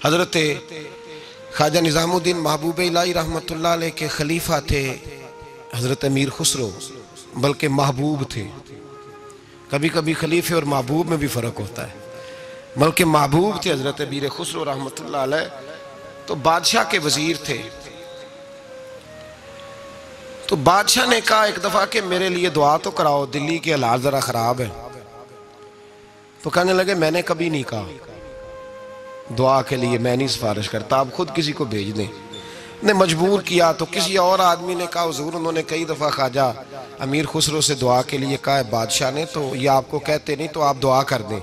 हजरत ख्वाजा निज़ामुद्दीन महबूब इलाही रहमतुल्लाह अलैह के खलीफा थे हजरत अमीर खुसरो, बल्कि महबूब थे। कभी कभी खलीफे और महबूब में भी फ़र्क होता है, बल्कि महबूब थे हजरत अमीर खुसरो रहमतुल्लाह अलैह। तो बादशाह के वजीर थे। तो बादशाह ने कहा एक दफ़ा कि मेरे लिए दुआ तो कराओ, दिल्ली के हालात ज़रा ख़राब है। तो कहने लगे मैंने कभी नहीं कहा दुआ के लिए, मैं नहीं सिफारिश करता, आप खुद किसी को भेज दें। ने मजबूर किया तो किसी और आदमी ने कहा हुजूर, उन्होंने कई दफ़ा ख्वाजा अमीर खुसरो से दुआ के लिए कहा है बादशाह ने, तो ये आपको कहते नहीं, तो आप दुआ कर दें।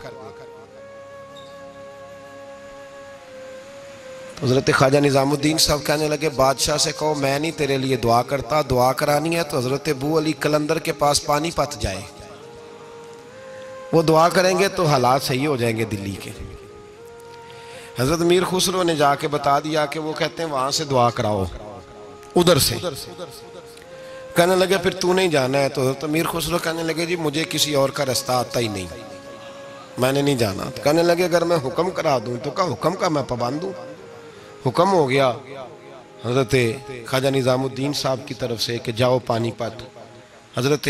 हज़रत ख्वाजा निज़ामुद्दीन साहब कहने लगे बादशाह से कहो मैं नहीं तेरे लिए दुआ करता, दुआ करानी है तो हज़रत अबू अली कलंदर के पास पानीपत जाए, वो दुआ करेंगे तो हालात सही हो जाएंगे दिल्ली के। हज़रत अमीर खुसरो ने जाके बता दिया कि वो कहते हैं वहाँ से दुआ कराओ, उधर से। कहने लगे फिर तू नहीं जाना है? तो हज़रत अमीर खुसरो कहने लगे जी मुझे किसी और का रास्ता आता ही नहीं, मैंने नहीं जाना। तो कहने लगे अगर मैं हुक्म करा दूँ तो क्या हुक्म का मैं पाबंद हूँ? हुक्म हो गया हज़रत ख्वाजा निज़ामुद्दीन साहब की तरफ से कि जाओ पानीपत। हज़रत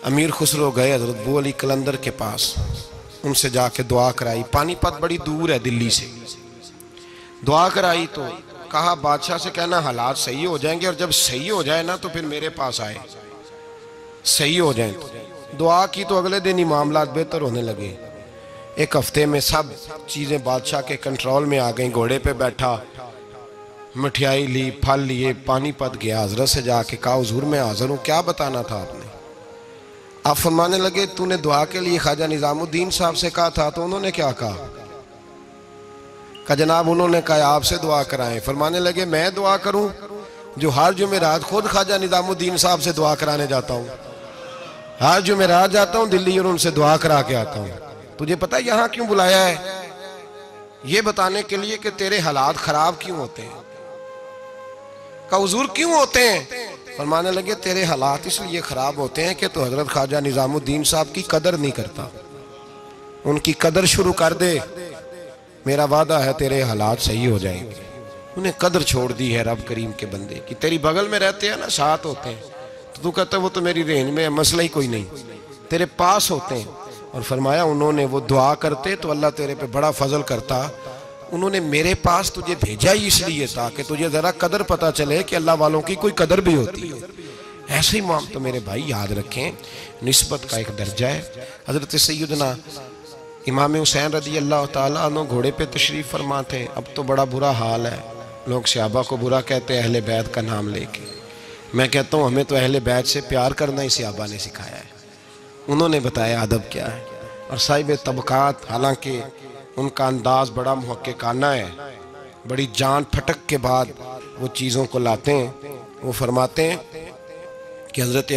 अमीर खुसरो गए हज़रत अबू अली कलंदर के पास, उनसे जाके दुआ कराई। पानीपत बड़ी दूर है दिल्ली से। दुआ कराई तो कहा बादशाह से कहना हालात सही हो जाएंगे, और जब सही हो जाए ना तो फिर मेरे पास आए, सही हो जाए तो। दुआ की तो अगले दिन ही मामला बेहतर होने लगे। एक हफ्ते में सब चीज़ें बादशाह के कंट्रोल में आ गई। घोड़े पे बैठा, मिठाई ली, फल लिए, पानीपत गया। हजरत से जाके कहा हुजूर मैं हाजिर हूँ, क्या बताना था आपने? आप फरमाने लगे तूने दुआ के लिए ख्वाजा निज़ामुद्दीन साहब से कहा था, तो उन्होंने क्या कहा? कहा जनाब उन्होंने कहा आपसे दुआ कराएं। फरमाने लगे मैं दुआ करूं जो हर जुमेरात खुद ख्वाजा निज़ामुद्दीन साहब से दुआ कराने जाता हूं, हर जुमेरात जाता हूं दिल्ली और उनसे दुआ करा के आता हूं। तुझे पता है यहां क्यों बुलाया है? ये बताने के लिए कि तेरे हालात खराब क्यों होते हैं। कहा हुजूर क्यों होते हैं? फरमाने लगे तेरे हालात इसलिए खराब होते हैं कि तो हजरत ख्वाजा निज़ामुद्दीन साहब की कदर नहीं करता, उनकी कदर शुरू कर दे, मेरा वादा है तेरे हालात सही हो जाएंगे। उन्हें कदर छोड़ दी है रब करीम के बंदे की। तेरी बगल में रहते हैं ना, साथ होते हैं, तो तू कहता है वो तो मेरी रेंज में है, मसला ही कोई नहीं, तेरे पास होते हैं। और फरमाया उन्होंने वो दुआ करते तो अल्लाह तेरे पे बड़ा फजल करता। उन्होंने मेरे पास तुझे भेजा ही इसलिए ताकि तुझे जरा कदर पता चले कि अल्लाह वालों की कोई कदर भी होती है। ऐसे ही माम तो मेरे भाई याद रखें, निस्बत का एक दर्जा है। हजरत सैयदना इमाम हुसैन रज़ी अल्लाह ताला अन्हु घोड़े पे तशरीफ़ फरमा थे। अब तो बड़ा बुरा हाल है, लोग सहाबा को बुरा कहते हैं अहले बैत का नाम लेके। मैं कहता हूँ हमें तो अहले बैत से प्यार करना ही सहाबा ने सिखाया है, उन्होंने बताया अदब क्या है। और साहिब तबकात, हालांकि उनका अंदाज बड़ा मुहक्किकाना है, बड़ी जान फटक के बाद वो चीज़ों को लाते हैं। वो फरमाते हैं कि हज़रत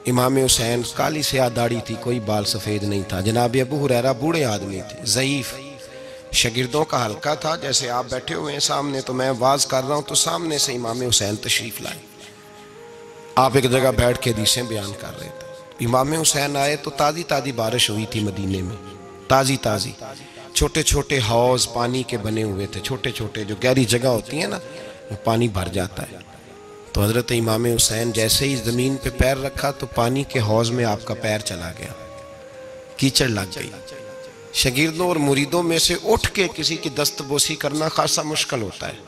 इमाम हुसैन काली स्याह दाढ़ी थी, कोई बाल सफ़ेद नहीं था। जनाब अबू हुरैरा बूढ़े आदमी थे, ज़ईफ़, शागिर्दों का हल्का था। जैसे आप बैठे हुए हैं सामने, तो मैं वाज़ कर रहा हूँ तो सामने से इमाम हुसैन तशरीफ़ लाए, आप एक जगह बैठ के हदीसें बयान कर रहे थे। इमाम हुसैन आए तो ताज़ी ताज़ी बारिश हुई थी मदीने में, ताज़ी ताज़ी। छोटे छोटे हौज़ पानी के बने हुए थे, छोटे छोटे, जो गहरी जगह होती है ना, वो पानी भर जाता है। तो हज़रत इमाम हुसैन जैसे ही ज़मीन पे पैर रखा तो पानी के हौज़ में आपका पैर चला गया, कीचड़ लग गई। शागिर्दों और मुरीदों में से उठ के किसी की दस्तबोसी करना खासा मुश्किल होता है।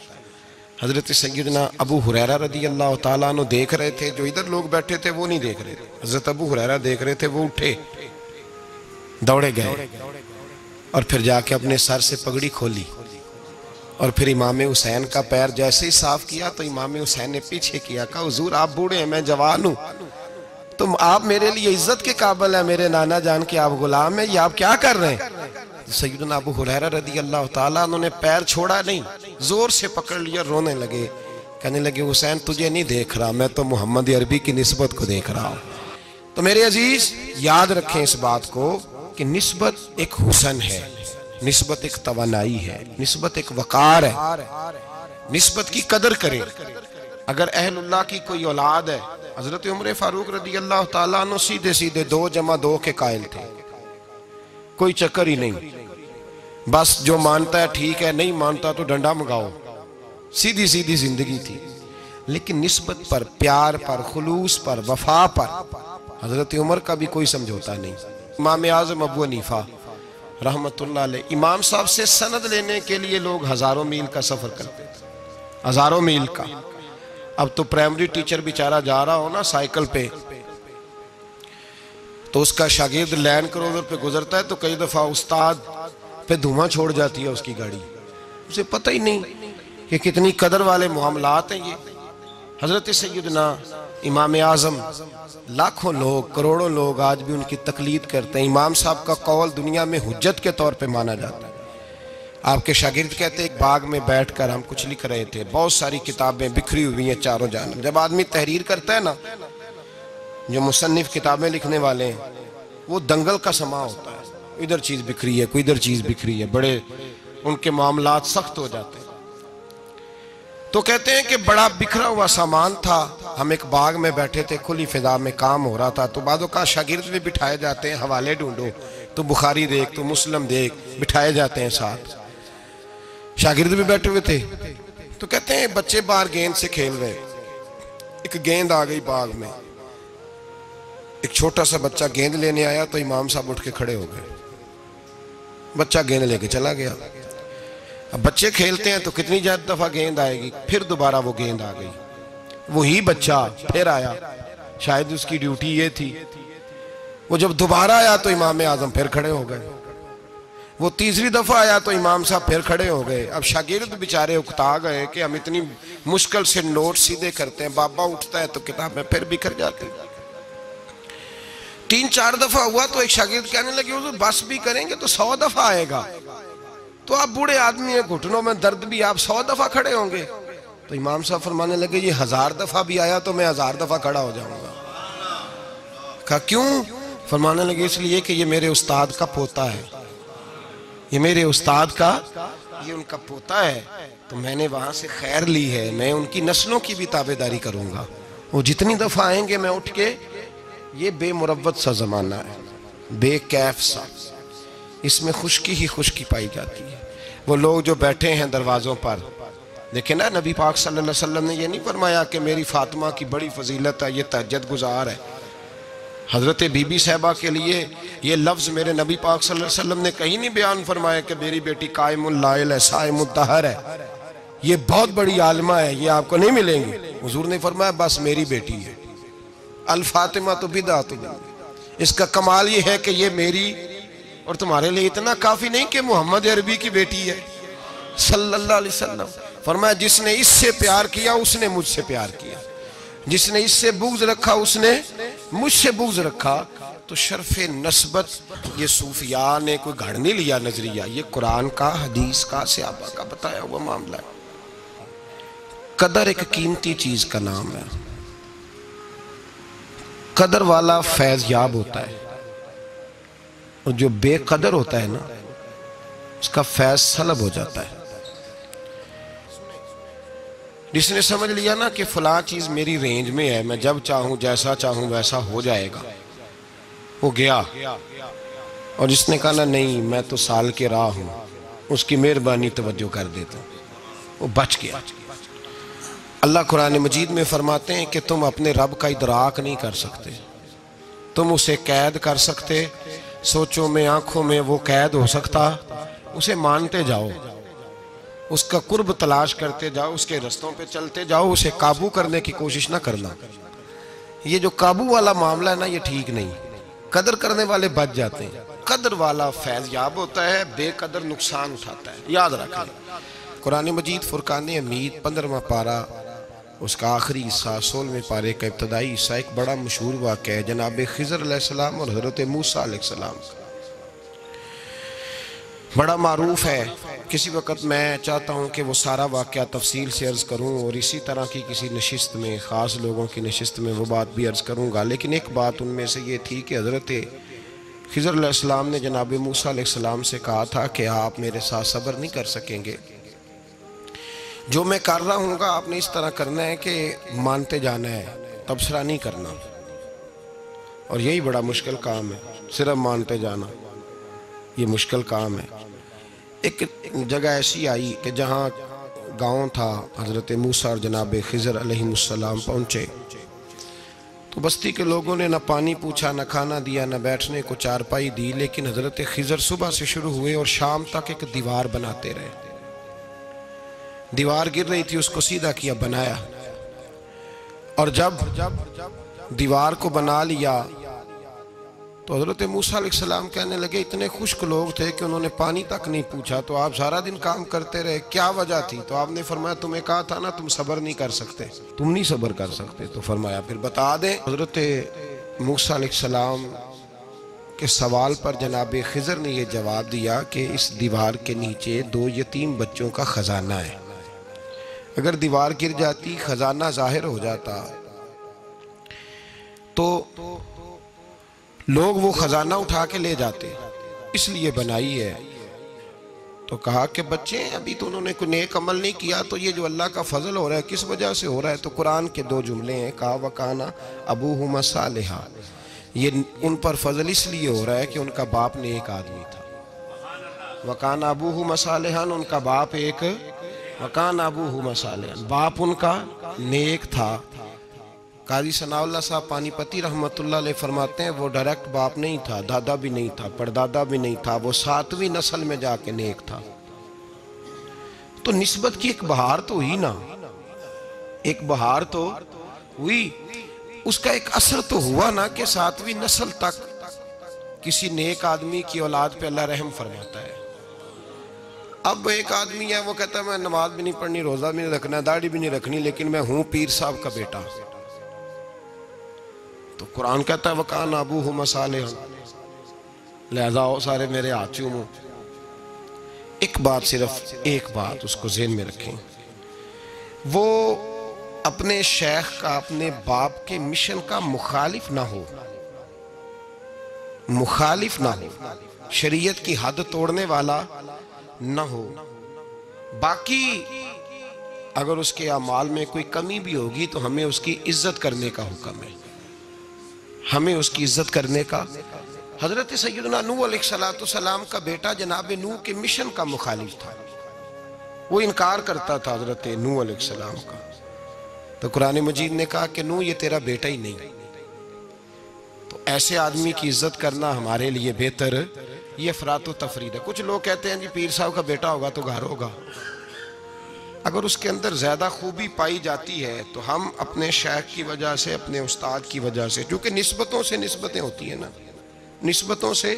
हज़रत सैयदना अबू हुरैरा रज़ी अल्लाह ताला अन्हु देख रहे थे, जो इधर लोग बैठे थे वो नहीं देख रहे थे। हज़रत अबू हुरैरा देख रहे थे, वो उठे, दौड़े गए और फिर जाके अपने सर से पगड़ी खोली और फिर इमाम हुसैन का पैर जैसे ही साफ किया तो इमाम हुसैन ने पीछे किया, कहा हुजूर आप बूढ़े हैं, मैं जवान हूँ, तुम आप मेरे लिए इज्जत के काबिल है, मेरे नाना जान के आप गुलाम हैं, ये आप क्या कर रहे हैं? सैयदना अबू हुरैरा रज़ी अल्लाह ताला उन्होंने पैर छोड़ा नहीं, जोर से पकड़ लिया, रोने लगे, कहने लगे हुसैन तुझे नहीं देख रहा, मैं तो मोहम्मद अरबी की निस्बत को देख रहा हूँ। तो मेरे अजीज याद रखें इस बात को कि निस्बत एक हुसन है, निस्बत एक तवानाई है, निस्बत एक वकार है, निस्बत की कदर करें। अगर अहलुल्लाह की कोई औलाद है, हजरत उमर फारूक रज़ी अल्लाह ताला अन्हु सीधे सीधे 2 + 2 के कायल थे, कोई चक्कर ही नहीं। बस जो मानता है ठीक है, नहीं मानता तो डंडा मंगाओ, सीधी सीधी जिंदगी थी। लेकिन निस्बत पर, प्यार पर, खुलूस पर, वफा पर हजरत उमर का भी कोई समझौता नहीं। इमाम आज़म अबू हनीफा रहमतुल्लाह अलैह, इमाम साहब से सनद लेने के लिए लोग हजारों मील का सफर करते थे, हजारों मील का। अब तो प्राइमरी टीचर बेचारा जा रहा हो ना साइकिल पे, तो उसका शागिर्द लैंड क्रूजर पे गुजरता है तो कई दफा उस्ताद पे धुआं छोड़ जाती है उसकी गाड़ी, उसे पता ही नहीं कि कितनी कदर वाले मामलात हैं ये। हजरत सैयदना इमाम आज़म, लाखों लोग, करोड़ों लोग आज भी उनकी तकलीद करते हैं। इमाम साहब का कौल दुनिया में हुज्जत के तौर पे माना जाता है। आपके शागिर्द कहते एक बाग में बैठकर हम कुछ लिख रहे थे, बहुत सारी किताबें बिखरी हुई हैं चारों जानब। जब आदमी तहरीर करता है ना, जो मुसन्निफ किताबें लिखने वाले हैं, वो दंगल का समा होता है, इधर चीज बिखरी है, कोई इधर चीज बिखरी है, बड़े उनके मामलात सख्त हो जाते हैं। तो कहते हैं कि बड़ा बिखरा हुआ सामान था, हम एक बाग में बैठे थे, खुली फिजा में काम हो रहा था। तो बादों का शागिर्द भी बिठाए जाते हैं, हवाले ढूंढो तो बुखारी देख, तो मुस्लिम देख, बिठाए जाते हैं साथ। शागिर्द भी बैठे हुए थे। तो कहते हैं बच्चे बाहर गेंद से खेल रहे, एक गेंद आ गई बाग में, एक छोटा सा बच्चा गेंद लेने आया तो इमाम साहब उठ के खड़े हो गए, बच्चा गेंद लेके चला गया। अब बच्चे खेलते हैं तो कितनी ज्यादा दफा गेंद आएगी, फिर दोबारा वो गेंद आ गई, वही बच्चा फिर आया, शायद उसकी ड्यूटी ये थी। वो जब दोबारा आया तो इमाम आजम फिर खड़े हो गए, वो तीसरी दफा आया तो इमाम साहब फिर खड़े हो गए। अब शागिर्द बेचारे उकता गए कि हम इतनी मुश्किल से नोट सीधे करते हैं, बाबा उठता है तो किताबें फिर बिखर जाती। 3-4 दफा हुआ तो एक शागिर्द कहने लगे हुजूर बस भी करेंगे तो 100 दफा आएगा, तो आप बूढ़े आदमी हैं, घुटनों में दर्द भी, आप 100 दफा खड़े होंगे। तो इमाम साहब फरमाने लगे ये 1000 दफा भी आया तो मैं 1000 दफा खड़ा हो जाऊंगा। कहा क्यों? फरमाने लगे इसलिए कि ये मेरे उस्ताद का पोता है, ये मेरे उस्ताद का, ये उनका पोता है, तो मैंने वहां से खैर ली है, मैं उनकी नस्लों की भी ताबेदारी करूंगा। वो जितनी दफा आएंगे मैं उठ के, ये बेमुरव्वत सा जमाना है, बेकैफ सा, इसमें खुशकी ही खुशकी पाई जाती है। वो लोग जो बैठे हैं दरवाजों पर, देखे ना, नबी पाक सल्लल्लाहु अलैहि वसल्लम ने ये नहीं फरमाया कि मेरी फातिमा की बड़ी फजीलत है, ये तहज्जुद गुजार है। हजरत बीबी साहबा के लिए ये लफ्ज़ मेरे नबी पाक सल्लल्लाहु अलैहि वसल्लम ने कहीं नहीं बयान फरमाया कि मेरी बेटी कायमुल लाइल है, साइमुद दहर है, ये बहुत बड़ी आलिमा है, ये आपको नहीं मिलेंगी। हुजूर ने फरमाया बस मेरी बेटी है, अल फातिमा तो बिदात, इसका कमाल ये है कि ये मेरी और तुम्हारे लिए इतना काफी नहीं कि मोहम्मद अरबी की बेटी है सल्लल्लाहु अलैहि वसल्लम। फरमाया जिसने इससे प्यार किया उसने मुझसे प्यार किया, जिसने इससे बुग़्ज़ रखा उसने मुझसे बुग़्ज़ रखा। तो शर्फ़े नस्बत ये सूफिया ने कोई घड़ नहीं लिया नजरिया, ये कुरान का, हदीस का, सहाबा का बताया हुआ मामला है। कदर एक कीमती चीज का नाम है, कदर वाला फैज याब होता है, और जो बेकदर होता है ना उसका फैज सलब हो जाता है। जिसने समझ लिया ना कि फलां चीज मेरी रेंज में है, मैं जब चाहूं जैसा चाहूं वैसा हो जाएगा, वो गया। और जिसने कहा ना नहीं मैं तो साल के राह हूं, उसकी मेहरबानी तवज्जो कर देता, वो बच गया। अल्लाह कुरान मजीद में फरमाते हैं कि तुम अपने रब का इदराक नहीं कर सकते, तुम उसे कैद कर सकते, सोचों में आंखों में वो कैद हो सकता, उसे मानते जाओ, उसका कुर्ब तलाश करते जाओ, उसके रस्तों पे चलते जाओ, उसे काबू करने की कोशिश ना करना। ये जो काबू वाला मामला है ना ये ठीक नहीं, कदर करने वाले बच जाते हैं, कदर वाला फैज याब होता है, बेकदर नुकसान उठाता है। याद रखें कुरान मजीद फुरकान हमीद 15वां पारा उसका आखिरी हिस्सा 16वें पारे का इब्तदाई हिस्सा एक बड़ा मशहूर वाक़या है जनाब खिज़र अलैहिस्सलाम और हज़रत मूसा अलैहिस्सलाम का, बड़ा मारूफ है। किसी वक़्त मैं चाहता हूँ कि वो सारा वाक़या तफसील से अर्ज़ करूँ और इसी तरह की किसी नशिस्त में, ख़ास लोगों की नशिस्त में वो बात भी अर्ज़ करूँगा। लेकिन एक बात उनमें से ये थी कि हज़रत खिज़र अलैहिस्सलाम ने जनाब मूसा अलैहिस्सलाम से कहा था कि आप मेरे साथ सब्र नहीं कर सकेंगे, जो मैं कर रहा हूँ आपने इस तरह करना है कि मानते जाना है, तबसरा नहीं करना। और यही बड़ा मुश्किल काम है, सिर्फ मानते जाना ये मुश्किल काम है। एक जगह ऐसी आई कि जहाँ गांव था, हज़रत मूसा और जनाब खिज़र अलैहिस्सलाम पहुँचे तो बस्ती के लोगों ने न पानी पूछा, न खाना दिया, न बैठने को चारपाई दी, लेकिन हज़रत खिज़र सुबह से शुरू हुए और शाम तक एक दीवार बनाते रहे। दीवार गिर रही थी, उसको सीधा किया, बनाया, और जब दीवार को बना लिया तो हज़रत मूसा अलैहिस्सलाम कहने लगे, इतने खुश्क लोग थे कि उन्होंने पानी तक नहीं पूछा, तो आप सारा दिन काम करते रहे, क्या वजह थी? तो आपने फरमाया, तुम्हें कहा था ना तुम सब्र नहीं कर सकते, तुम नहीं सब्र कर सकते। तो फरमाया फिर बता दें। हज़रत मूसा अलैहिस्सलाम के सवाल पर जनाब खिज़र ने यह जवाब दिया कि इस दीवार के नीचे 2 यतीम बच्चों का ख़जाना है, अगर दीवार गिर जाती, ख़जाना ज़ाहिर हो जाता तो लोग वो खजाना उठा के ले जाते, इसलिए बनाई है। तो कहा कि बच्चे अभी तो उन्होंने कोई नेक अमल नहीं किया, तो ये जो अल्लाह का फजल हो रहा है किस वजह से हो रहा है? तो कुरान के 2 जुमले हैं, कहा वकाना अबूहुमा सालिहा, ये उन पर फजल इसलिए हो रहा है कि उनका बाप नेक आदमी था। वकाना अबूहुमा सालिहान, उनका बाप एक, वकाना अबूहुमा सालिहान, बाप उनका नेक था। काजी सनाउल्लाह साहब पानीपती रहमतुल्लाह अलैह फरमाते हैं, वो डायरेक्ट बाप नहीं था, दादा भी नहीं था, परदादा भी नहीं था, वो 7वीं नस्ल में जाके नेक था। तो निस्बत की एक बहार तो हुई ना, एक बहार तो हुई, उसका एक असर तो हुआ ना कि 7वीं नस्ल तक किसी नेक आदमी की औलाद पे अल्लाह रहम फरमाता है। अब एक आदमी है, वो कहता है मैं नमाज भी नहीं पढ़नी, रोजा भी नहीं रखना, दाढ़ी भी नहीं रखनी, लेकिन मैं हूं पीर साहब का बेटा। तो कुरान कहता है वकान अबूहुमा सालिहान, लिहाजा आओ सारे मेरे हाथ चूमो। एक बात, सिर्फ एक बात उसको ज़हन में रखें, वो अपने शेख का, अपने बाप के मिशन का मुखालिफ ना हो, मुखालिफ ना हो, शरीयत की हद तोड़ने वाला ना हो। बाकी अगर उसके अमाल में कोई कमी भी होगी तो हमें उसकी इज्जत करने का हुक्म है, हमें उसकी इज्जत करने का। हजरत सैयदना नूह अलैहिस्सलाम का बेटा जनाब नूह के मिशन का मुखालिफ था, वो इनकार करता था हजरत नूह अलैहिस्सलाम का। तो कुरान मजीद ने कहा कि नूह ये तेरा बेटा ही नहीं। तो ऐसे आदमी की इज्जत करना हमारे लिए बेहतर, ये अफरात व तफरीद है। कुछ लोग कहते हैं जी पीर साहब का बेटा होगा तो घर होगा, अगर उसके अंदर ज़्यादा खूबी पाई जाती है तो हम अपने शेख की वजह से, अपने उस्ताद की वजह से, क्योंकि निस्बतों से निस्बतें होती हैं ना, निस्बतों से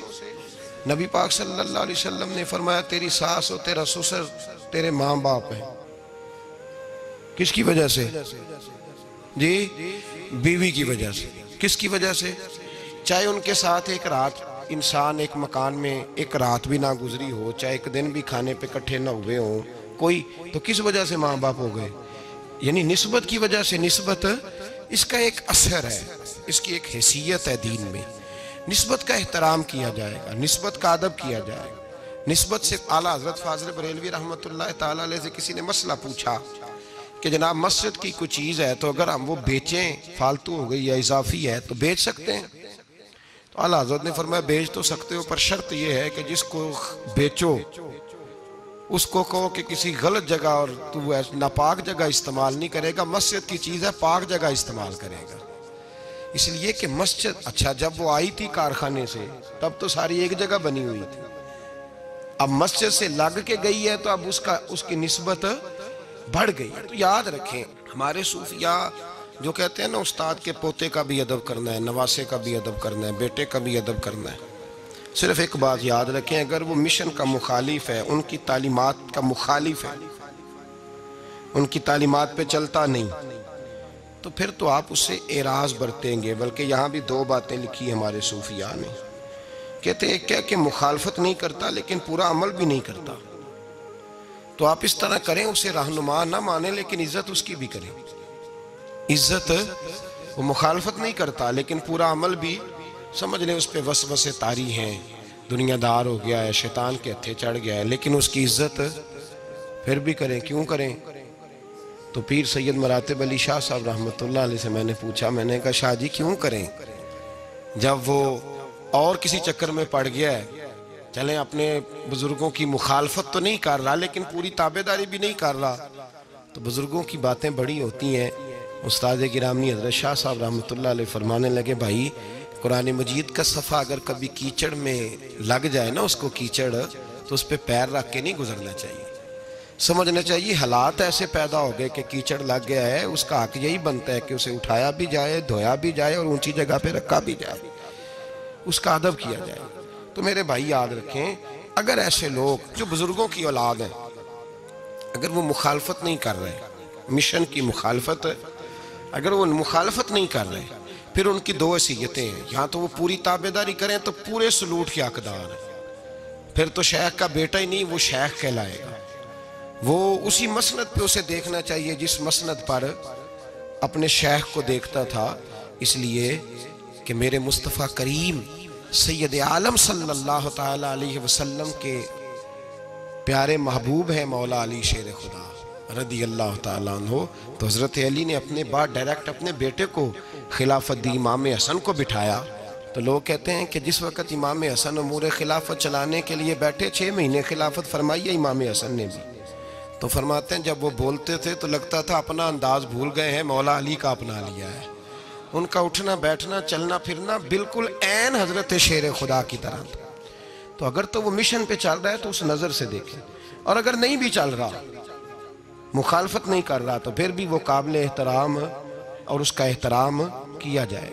नबी पाक सल्लल्लाहु अलैहि वसल्लम ने फरमाया तेरी सास और तेरा ससुर तेरे माँ बाप हैं। किसकी वजह से जी? बीवी की वजह से। किसकी वजह से? चाहे उनके साथ एक रात इंसान एक मकान में एक रात भी ना गुजरी हो, चाहे एक दिन भी खाने पे इकट्ठे ना हुए हों कोई, तो किस वजह से माँ बाप हो गए? यानी निस्बत की वजह से। निस्बत इसका एक असर है, इसकी एक हैसियत है दीन में। निस्बत का एहतराम किया जाएगा, निस्बत का अदब किया जाएगा। निस्बत से आला हज़रत फाज़िल बरेलवी रहमतुल्लाह ताला अलैह से किसी ने मसला पूछा कि जनाब मस्जिद की कोई चीज़ है तो अगर हम वो बेचें, फालतू हो गई या इजाफी है तो बेच सकते हैं? तो आला हज़रत ने फरमाया बेच तो सकते हो, पर शर्त यह है कि जिसको बेचो उसको कहो कि किसी गलत जगह और तू नापाक जगह इस्तेमाल नहीं करेगा, मस्जिद की चीज़ है, पाक जगह इस्तेमाल करेगा। इसलिए कि मस्जिद, अच्छा जब वो आई थी कारखाने से तब तो सारी एक जगह बनी हुई थी, अब मस्जिद से लग के गई है तो अब उसकी निस्बत बढ़ गई है। तो याद रखें, हमारे सूफिया जो कहते हैं ना उस्ताद के पोते का भी अदब करना है, नवासे का भी अदब करना है, बेटे का भी अदब करना है। सिर्फ एक बात याद रखें, अगर वो मिशन का मुखालिफ है, उनकी तालीमात का मुखालिफ है, उनकी तालीमात पे चलता नहीं, तो फिर तो आप उससे एराज बरतेंगे। बल्कि यहाँ भी 2 बातें लिखी हमारे सूफिया ने, कहते हैं क्या कि मुखालफत नहीं करता लेकिन पूरा अमल भी नहीं करता। तो आप इस तरह करें, उसे रहनुमा ना माने लेकिन इज्जत उसकी भी करें। इज्जत, वो मुखालफत नहीं करता लेकिन पूरा अमल भी, समझ लें उस पर वसवसे तारी हैं, दुनियादार हो गया है, शैतान के हत्थे चढ़ गया है, लेकिन उसकी इज्जत फिर भी करें। क्यों करें? तो पीर सैयद मरातिब अली शाह साहब रहमतुल्लाह अलैह से मैंने पूछा, मैंने कहा शाह जी क्यों करें? जब वो और किसी चक्कर में पड़ गया है चले अपने बुजुर्गों की मुखालफत तो नहीं कर रहा, लेकिन पूरी ताबेदारी भी नहीं कर रहा। तो बुजुर्गों की बातें बड़ी होती हैं। उस्ताद गिरामी हज़रत शाह साहब रहमतुल्लाह अलैह फरमाने लगे, भाई कुरान मजीद का सफ़ा अगर कभी कीचड़ में लग जाए ना, उसको कीचड़, तो उस पर पैर रख के नहीं गुजरना चाहिए। समझना चाहिए हालात ऐसे पैदा हो गए कि कीचड़ लग गया है, उसका हक यही बनता है कि उसे उठाया भी जाए, धोया भी जाए और ऊंची जगह पे रखा भी जाए, उसका अदब किया जाए। तो मेरे भाई याद रखें, अगर ऐसे लोग जो बुजुर्गों की औलाद हैं, अगर वो मुखालफत नहीं कर रहे, मिशन की मुखालफत, अगर वो मुखालफत नहीं कर रहे, फिर उनकी दो वसीयतें हैं। यहाँ तो वो पूरी ताबेदारी करें तो पूरे सलूट के हकदार है, फिर तो शेख का बेटा ही नहीं, वो शेख कहलाएगा। वो उसी मसनद पे उसे देखना चाहिए जिस मसनद पर अपने शेख को देखता था, इसलिए कि मेरे मुस्तफ़ा करीम सैयद आलम सल्लल्लाहु ताला अलैहि वसल्लम के प्यारे महबूब हैं मौला अली शेर खुदा रदी अल्लाह ताला अन्हु। तो हज़रत अली ने अपने बाद डायरेक्ट अपने बेटे को खिलाफत दी, इमाम हसन को बिठाया। तो लोग कहते हैं कि जिस वक़्त इमाम हसन उमूर खिलाफत चलाने के लिए बैठे, 6 महीने खिलाफत फरमाई है इमाम हसन ने भी। तो फरमाते हैं जब वो बोलते थे तो लगता था अपना अंदाज भूल गए हैं, मौला अली का अपना लिया है। उनका उठना बैठना चलना फिरना बिल्कुल ऐन हज़रत शेर खुदा की तरह था। तो अगर तो वो मिशन पे चल रहा है तो उस नज़र से देखें, और अगर नहीं भी चल रहा, मुखालफत नहीं कर रहा, तो फिर भी वो काबिल एहतराम और उसका एहतराम किया जाए।